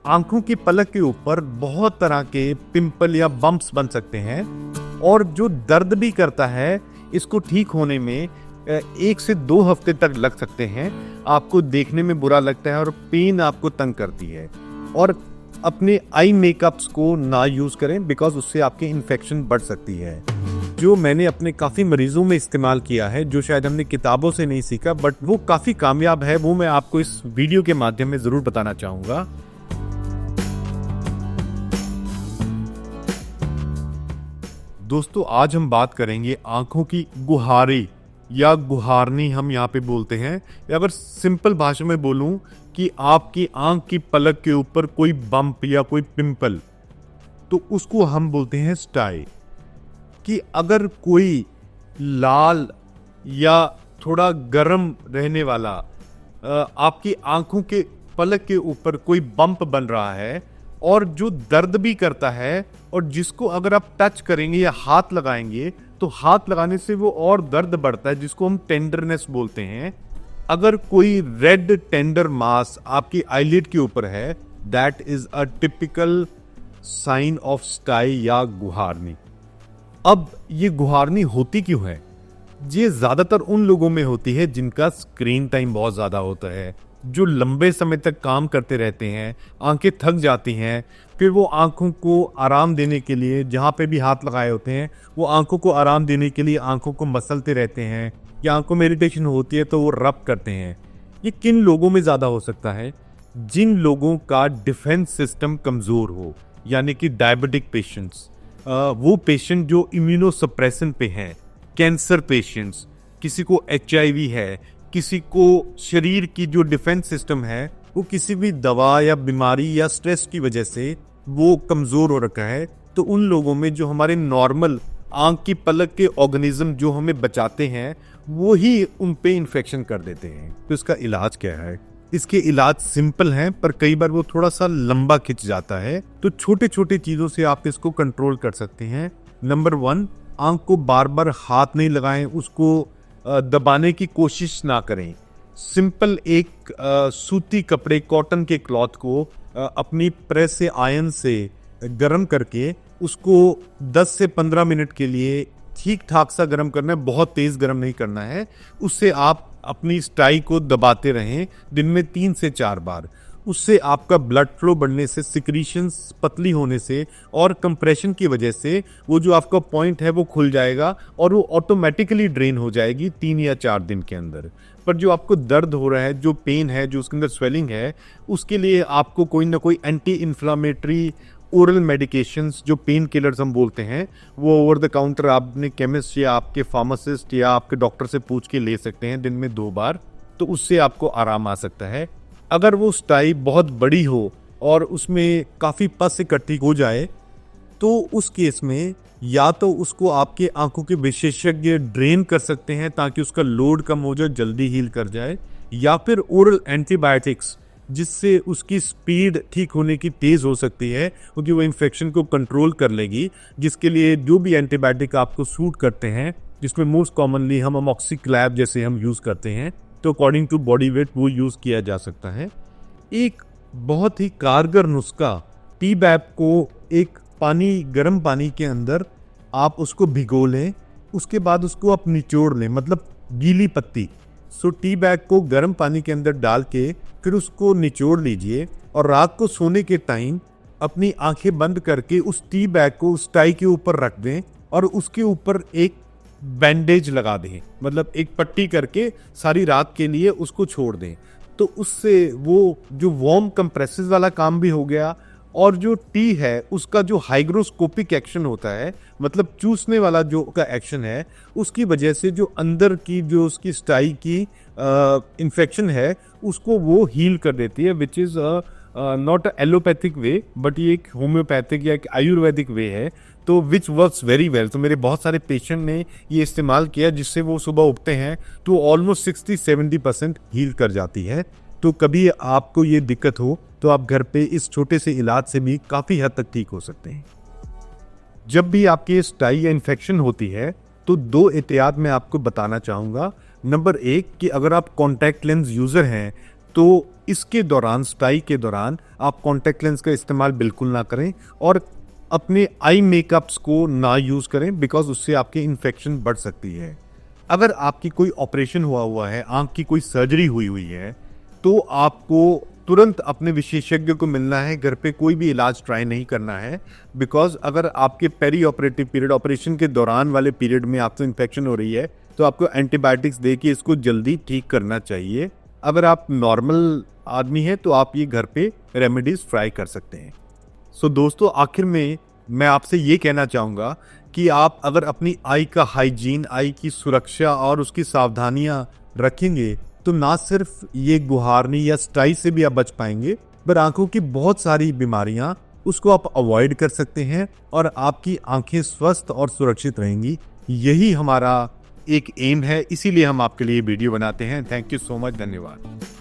आंखों की पलक के ऊपर बहुत तरह के पिंपल या बम्प्स बन सकते हैं और जो दर्द भी करता है, इसको ठीक होने में 1 से 2 हफ्ते तक लग सकते हैं। आपको देखने में बुरा लगता है और पेन आपको तंग करती है। और अपने आई मेकअप्स को ना यूज़ करें बिकॉज उससे आपके इन्फेक्शन बढ़ सकती है। जो मैंने अपने काफ़ी मरीजों में इस्तेमाल किया है, जो शायद हमने किताबों से नहीं सीखा बट वो काफ़ी कामयाब है, वो मैं आपको इस वीडियो के माध्यम में ज़रूर बताना चाहूँगा। दोस्तों, आज हम बात करेंगे आंखों की गुहारी या गुहारनी हम यहाँ पे बोलते हैं, या अगर सिंपल भाषा में बोलूँ कि आपकी आंख की पलक के ऊपर कोई बम्प या कोई पिंपल, तो उसको हम बोलते हैं स्टाई। कि अगर कोई लाल या थोड़ा गर्म रहने वाला आपकी आंखों के पलक के ऊपर कोई बम्प बन रहा है और जो दर्द भी करता है, और जिसको अगर आप टच करेंगे या हाथ लगाएंगे तो हाथ लगाने से वो और दर्द बढ़ता है, जिसको हम टेंडरनेस बोलते हैं। अगर कोई रेड टेंडर मास आपकी आईलिड के ऊपर है, that is a typical sign of stye या गुहारनी। अब ये गुहारनी होती क्यों है? ये ज्यादातर उन लोगों में होती है जिनका स्क्रीन टाइम बहुत ज्यादा होता है, जो लंबे समय तक काम करते रहते हैं, आंखें थक जाती हैं, फिर वो आंखों को आराम देने के लिए जहाँ पे भी हाथ लगाए होते हैं, वो आंखों को आराम देने के लिए आंखों को मसलते रहते हैं, या आंखों में इरिटेशन होती है तो वो रब करते हैं। ये किन लोगों में ज्यादा हो सकता है? जिन लोगों का डिफेंस सिस्टम कमजोर हो, यानी कि डायबिटिक पेशेंट्स, वो पेशेंट जो इम्यूनोसप्रेशन पे हैं, कैंसर पेशेंट्स, किसी को HIV है, किसी को शरीर की जो डिफेंस सिस्टम है वो किसी भी दवा या बीमारी या स्ट्रेस की वजह से वो कमज़ोर हो रखा है, तो उन लोगों में जो हमारे नॉर्मल आंख की पलक के ऑर्गेनिज्म जो हमें बचाते हैं, वो ही उन पे इन्फेक्शन कर देते हैं। तो इसका इलाज क्या है? इसके इलाज सिंपल हैं, पर कई बार वो थोड़ा सा लंबा खिंच जाता है। तो छोटे छोटे चीज़ों से आप इसको कंट्रोल कर सकते हैं। नंबर 1, आंख को बार बार हाथ नहीं लगाएं, उसको दबाने की कोशिश ना करें। सिंपल एक सूती कपड़े, कॉटन के क्लॉथ को अपनी प्रेस से आयरन से गर्म करके उसको 10 से 15 मिनट के लिए ठीक ठाक सा गर्म करना है, बहुत तेज गर्म नहीं करना है। उससे आप अपनी स्टाई को दबाते रहें दिन में 3 से 4 बार। उससे आपका ब्लड फ्लो बढ़ने से, सिक्रीशंस पतली होने से और कंप्रेशन की वजह से वो जो आपका पॉइंट है वो खुल जाएगा और वो ऑटोमेटिकली ड्रेन हो जाएगी 3 या 4 दिन के अंदर। पर जो आपको दर्द हो रहा है, जो पेन है, जो उसके अंदर स्वेलिंग है, उसके लिए आपको कोई ना कोई एंटी इन्फ्लामेटरी ओरल मेडिकेशंस, जो पेन किलर्स हम बोलते हैं, वो ओवर द काउंटर आपने केमिस्ट या आपके फार्मासिस्ट या आपके डॉक्टर से पूछ के ले सकते हैं दिन में 2 बार। तो उससे आपको आराम आ सकता है। अगर वो स्टाई बहुत बड़ी हो और उसमें काफ़ी पस इकट्ठी हो जाए, तो उस केस में या तो उसको आपके आंखों के विशेषज्ञ ड्रेन कर सकते हैं ताकि उसका लोड कम हो जाए, जल्दी हील कर जाए, या फिर ओरल एंटीबायोटिक्स, जिससे उसकी स्पीड ठीक होने की तेज़ हो सकती है, क्योंकि वो इन्फेक्शन को कंट्रोल कर लेगी। जिसके लिए जो भी एंटीबायोटिक आपको सूट करते हैं, जिसमें मोस्ट कॉमनली हम अमॉक्सिक्लैब जैसे हम यूज़ करते हैं, तो अकॉर्डिंग टू बॉडी वेट वो यूज़ किया जा सकता है। एक बहुत ही कारगर नुस्खा, टी बैग को एक गर्म पानी के अंदर आप उसको भिगो लें, उसके बाद उसको आप निचोड़ लें, मतलब गीली पत्ती। सो टी बैग को गर्म पानी के अंदर डाल के फिर उसको निचोड़ लीजिए और रात को सोने के टाइम अपनी आंखें बंद करके उस टी बैग को उस टाई के ऊपर रख दें और उसके ऊपर एक बैंडेज लगा दें, मतलब एक पट्टी करके सारी रात के लिए उसको छोड़ दें। तो उससे वो जो वार्म कंप्रेसेस वाला काम भी हो गया, और जो टी है उसका जो हाइग्रोस्कोपिक एक्शन होता है, मतलब चूसने वाला जो का एक्शन है, उसकी वजह से जो अंदर की जो उसकी स्टाई की इन्फेक्शन है उसको वो हील कर देती है, which is not a allopathic way, but ये एक होम्योपैथिक या एक आयुर्वेदिक वे है, तो विच वर्क्स वेरी वेल। तो मेरे बहुत सारे पेशेंट ने ये इस्तेमाल किया, जिससे वो सुबह उठते हैं तो ऑलमोस्ट 60-70% हील कर जाती है। तो कभी आपको ये दिक्कत हो तो आप घर पे इस छोटे से इलाज से भी काफ़ी हद तक ठीक हो सकते हैं। जब भी आपकी स्टाई या इन्फेक्शन होती है तो 2 एहतियात मैं आपको बताना चाहूँगा। नंबर 1 कि अगर आप कॉन्टैक्ट लेंस यूज़र हैं तो इसके दौरान, स्टाई के दौरान आप कॉन्टैक्ट लेंस का इस्तेमाल बिल्कुल ना करें और अपने आई मेकअप्स को ना यूज़ करें, बिकॉज उससे आपकी इन्फेक्शन बढ़ सकती है। अगर आपकी कोई ऑपरेशन हुआ है, आंख की कोई सर्जरी हुई है, तो आपको तुरंत अपने विशेषज्ञ को मिलना है, घर पे कोई भी इलाज ट्राई नहीं करना है। बिकॉज अगर आपके पेरी ऑपरेटिव पीरियड, ऑपरेशन के दौरान वाले पीरियड में आपसे इन्फेक्शन हो रही है, तो आपको एंटीबायोटिक्स दे के इसको जल्दी ठीक करना चाहिए। अगर आप नॉर्मल आदमी हैं तो आप ये घर पे रेमेडीज ट्राई कर सकते हैं। सो दोस्तों, आखिर में मैं आपसे ये कहना चाहूँगा कि आप अगर अपनी आई का हाइजीन, आई की सुरक्षा और उसकी सावधानियाँ रखेंगे, तो ना सिर्फ ये गुहारनी या स्टाई से भी आप बच पाएंगे, पर आंखों की बहुत सारी बीमारियां उसको आप अवॉइड कर सकते हैं और आपकी आंखें स्वस्थ और सुरक्षित रहेंगी। यही हमारा एक एम है, इसीलिए हम आपके लिए वीडियो बनाते हैं। थैंक यू सो मच, धन्यवाद।